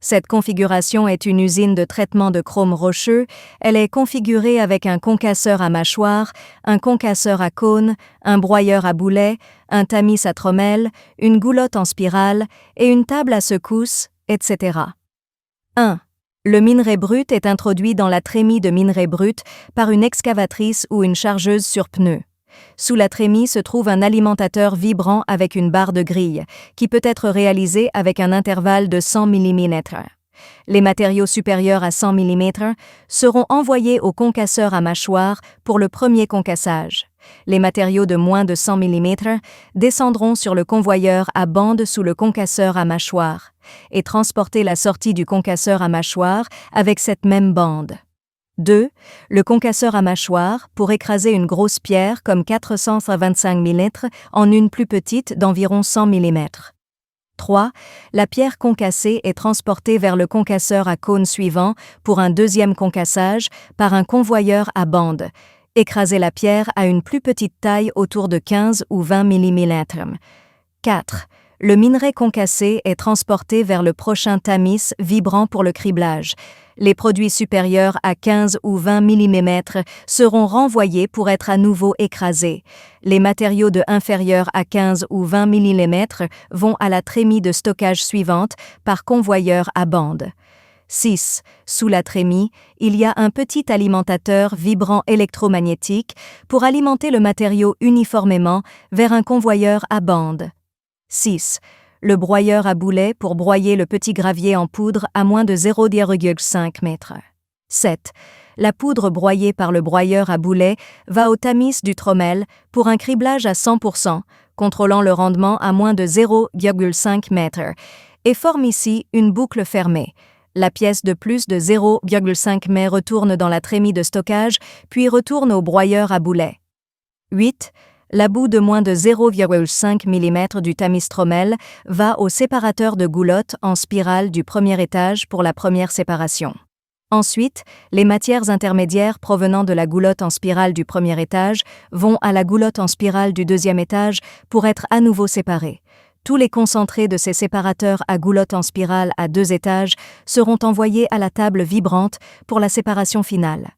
Cette configuration est une usine de traitement de chrome rocheux. Elle est configurée avec un concasseur à mâchoire, un concasseur à cône, un broyeur à boulet, un tamis à tromelle, une goulotte en spirale et une table à secousse, etc. 1. Le minerai brut est introduit dans la trémie de minerai brut par une excavatrice ou une chargeuse sur pneu. Sous la trémie se trouve un alimentateur vibrant avec une barre de grille, qui peut être réalisé avec un intervalle de 100 mm. Les matériaux supérieurs à 100 mm seront envoyés au concasseur à mâchoire pour le premier concassage. Les matériaux de moins de 100 mm descendront sur le convoyeur à bande sous le concasseur à mâchoire et transporter la sortie du concasseur à mâchoire avec cette même bande. 2. Le concasseur à mâchoire pour écraser une grosse pierre comme 425 mm en une plus petite d'environ 100 mm. 3. La pierre concassée est transportée vers le concasseur à cône suivant pour un deuxième concassage par un convoyeur à bande. Écraser la pierre à une plus petite taille autour de 15 ou 20 mm. 4. Le minerai concassé est transporté vers le prochain tamis vibrant pour le criblage. Les produits supérieurs à 15 ou 20 mm seront renvoyés pour être à nouveau écrasés. Les matériaux de inférieurs à 15 ou 20 mm vont à la trémie de stockage suivante par convoyeur à bande. 6. Sous la trémie, il y a un petit alimentateur vibrant électromagnétique pour alimenter le matériau uniformément vers un convoyeur à bande. 6. Le broyeur à boulet pour broyer le petit gravier en poudre à moins de 0,5 m. 7. La poudre broyée par le broyeur à boulet va au tamis du trommel pour un criblage à 100%, contrôlant le rendement à moins de 0,5 m, et forme ici une boucle fermée. La pièce de plus de 0,5 m retourne dans la trémie de stockage, puis retourne au broyeur à boulet. 8. La boue de moins de 0,5 mm du tamis trommel va au séparateur de goulotte en spirale du premier étage pour la première séparation. Ensuite, les matières intermédiaires provenant de la goulotte en spirale du premier étage vont à la goulotte en spirale du deuxième étage pour être à nouveau séparées. Tous les concentrés de ces séparateurs à goulotte en spirale à 2 étages seront envoyés à la table vibrante pour la séparation finale.